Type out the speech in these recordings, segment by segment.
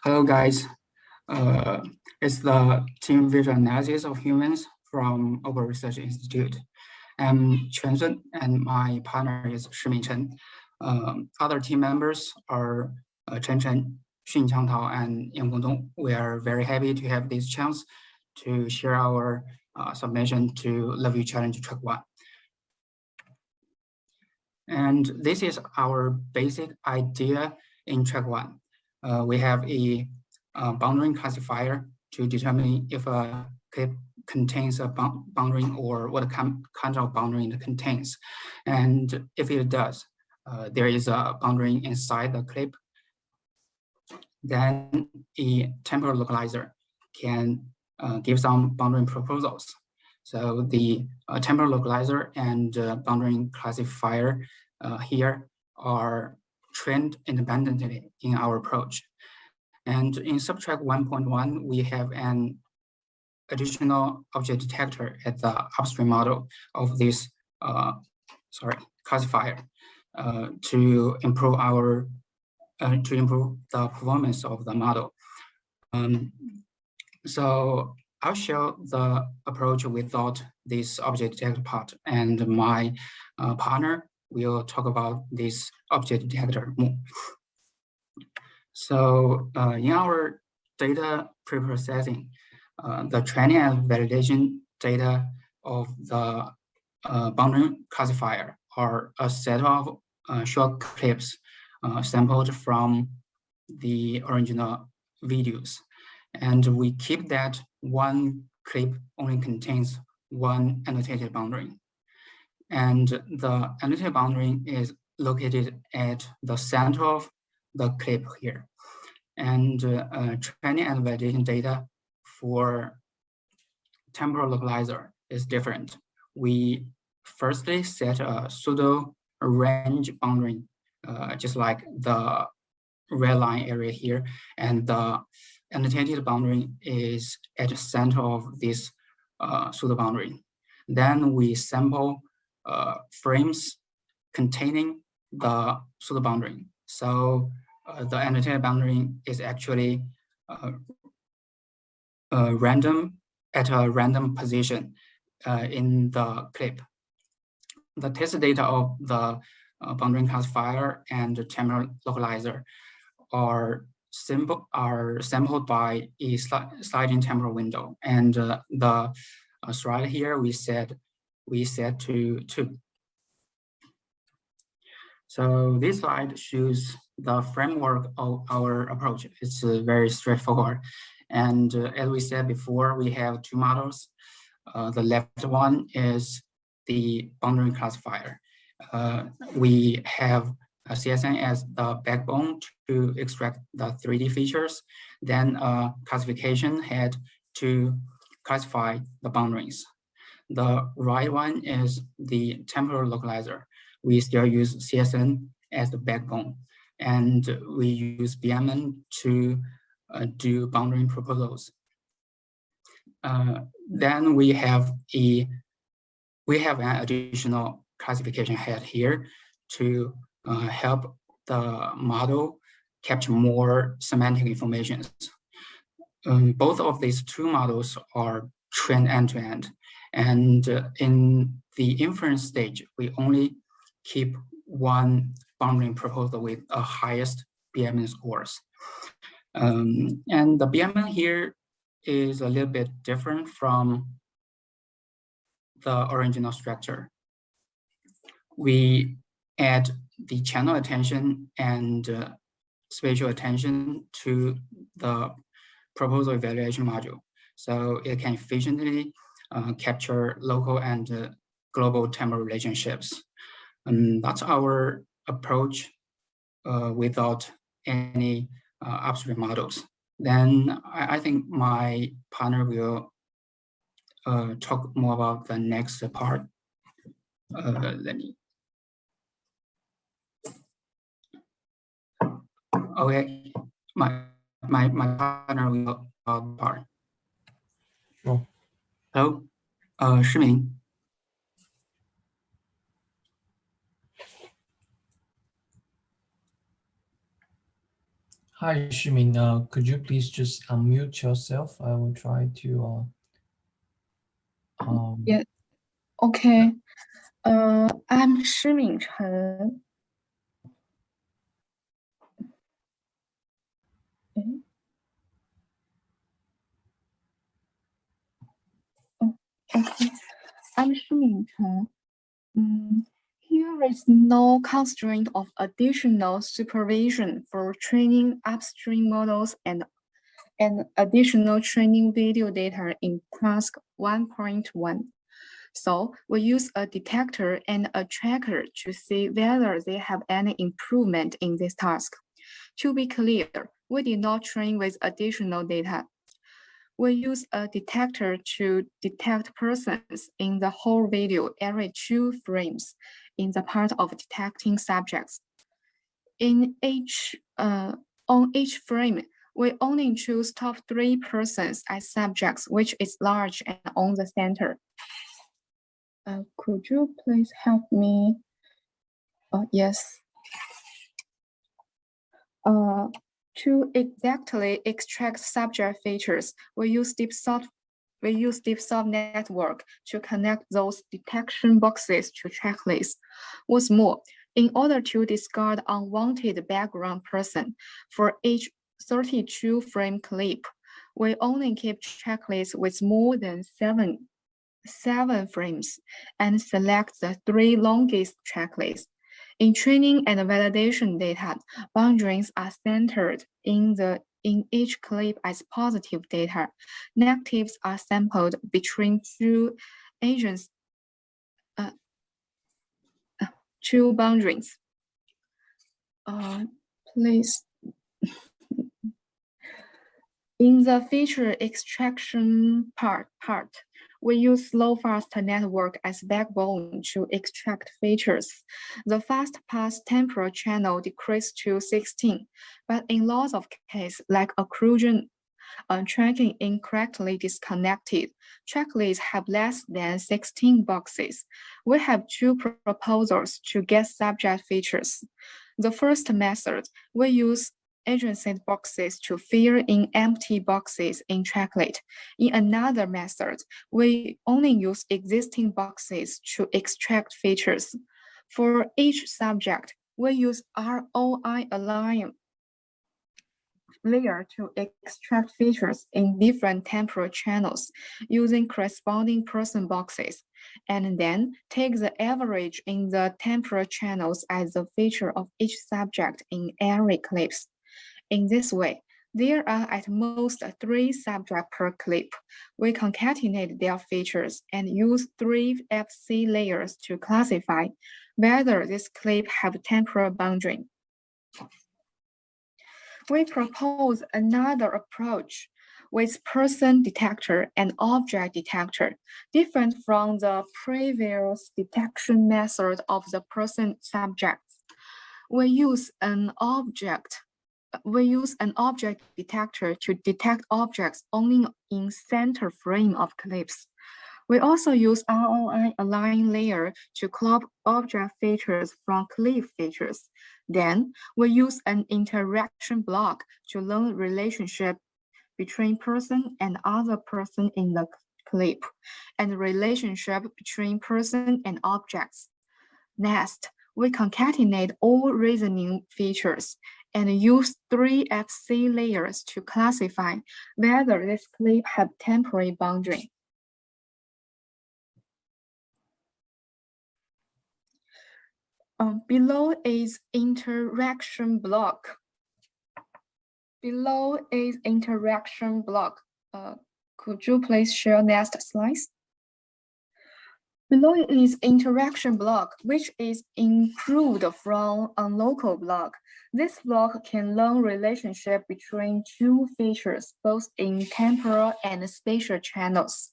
Hello, guys. It's the team visual analysis of humans from OPPO Research Institute. I'm Quan Sun, and my partner is Shimin Chen. Other team members are Chen Chen, Xun Qiangtao, and Yang Gongdong. We are very happy to have this chance to share our submission to LOVEU Challenge Track 1. And this is our basic idea in Track 1. We have a boundary classifier to determine if a clip contains a boundary or what kind of boundary it contains. And if it does, there is a boundary inside the clip, then a temporal localizer can give some boundary proposals. So the temporal localizer and boundary classifier here are trained independently in our approach. And in subtract 1.1, we have an additional object detector at the upstream model of this classifier to improve the performance of the model. So I'll show the approach without this object detector part, and my partner will talk about this object detector more. So in our data preprocessing, the training and validation data of the boundary classifier are a set of short clips sampled from the original videos. And we keep that one clip only contains one annotated boundary. And the annotated boundary is located at the center of the clip here. And training and validation data for temporal localizer is different. We firstly set a pseudo range boundary, just like the red line area here, and the annotated boundary is at the center of this pseudo boundary. Then we sample frames containing the pseudo boundary. So the annotated boundary is actually random at a random position in the clip. The test data of the boundary classifier and the temporal localizer are sampled by a sliding temporal window, and the slide here we set to 2. So this slide shows the framework of our approach. It's very straightforward. And as we said before, we have 2 models. The left one is the boundary classifier. We have a CSN as the backbone to extract the 3D features, then a classification head to classify the boundaries. The right one is the temporal localizer. We still use CSN as the backbone, and we use BMN to do boundary proposals. Then we have an additional classification head here to help the model capture more semantic information. Both of these 2 models are trained end-to-end, and in the inference stage, we only keep one boundary proposal with a highest BMN scores. And the BMN here is a little bit different from the original structure. We add the channel attention and spatial attention to the proposal evaluation module, so it can efficiently capture local and global temporal relationships. And that's our approach without any upstream models. Then I think my partner will talk more about the next part. Let me. Okay, my partner will part. Oh. Hello, Shimin. Hi, Shimin. Could you please just unmute yourself? I will try to. Yeah. Okay. I'm Shimin Chen. Oh, okay. I'm Shimin Chen. Here is no constraint of additional supervision for training upstream models and additional training video data in task 1.1. So we use a detector and a tracker to see whether they have any improvement in this task. To be clear, we did not train with additional data. We use a detector to detect persons in the whole video every 2 frames in the part of detecting subjects. On each frame, we only choose top 3 persons as subjects, which is large and on the center. Could you please help me? Yes. To exactly extract subject features, we use deep soft network to connect those detection boxes to checklists. What's more, in order to discard unwanted background person for each 32 frame clip, we only keep checklists with more than seven frames and select the 3 longest checklists. In training and validation data, boundaries are centered in each clip as positive data. Negatives are sampled between 2 agents, 2 boundaries. Please. In the feature extraction part, we use slow fast network as backbone to extract features. The fast pass temporal channel decreased to 16, but in lots of cases, like occlusion, tracking incorrectly disconnected, checklists have less than 16 boxes. We have 2 proposals to get subject features. The first method, we use adjacent boxes to fill in empty boxes in checklist. In another method, we only use existing boxes to extract features. For each subject, we use ROI align layer to extract features in different temporal channels using corresponding person boxes, and then take the average in the temporal channels as the feature of each subject in every clips. In this way, there are at most 3 subjects per clip. We concatenate their features and use 3 FC layers to classify whether this clip have temporal boundary. We propose another approach with person detector and object detector, different from the previous detection method of the person subjects. We use an object detector to detect objects only in center frame of clips. We also use ROI align layer to club object features from clip features. Then we use an interaction block to learn relationship between person and other person in the clip, and relationship between person and objects. Next, we concatenate all reasoning features and use 3 FC layers to classify whether this clip have temporal boundary. Below is interaction block. Could you please share next slide? Below is interaction block, which is improved from a local block. This block can learn relationship between 2 features, both in temporal and spatial channels.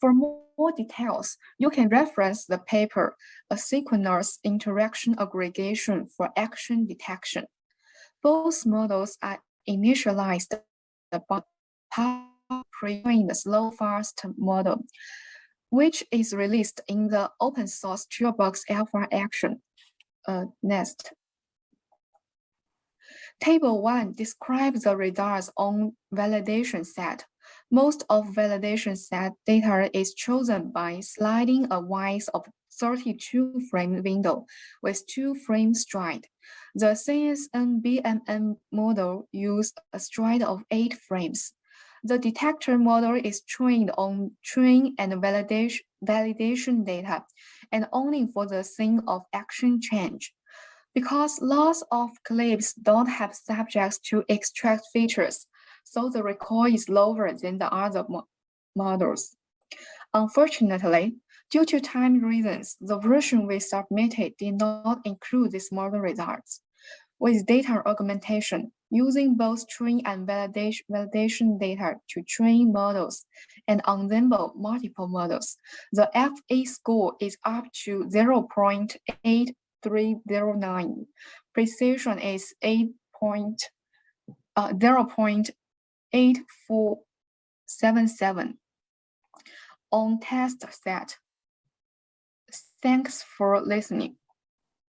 For more details, you can reference the paper, Asynchronous Interaction Aggregation for Action Detection. Both models are initialized by the slow fast model, which is released in the open source toolbox Alpha Action. Next. Table 1 describes the results on validation set. Most of validation set data is chosen by sliding a width of 32 frame window with 2 frame stride. The CSN BMM model uses a stride of 8 frames. The detector model is trained on train and validation data and only for the scene of action change. Because lots of clips don't have subjects to extract features, so the recall is lower than the other models. Unfortunately, due to time reasons, the version we submitted did not include these model results. With data augmentation, using both train and validation data to train models and ensemble multiple models, the FA score is up to 0.8309. Precision is 0.8477 on test set. Thanks for listening.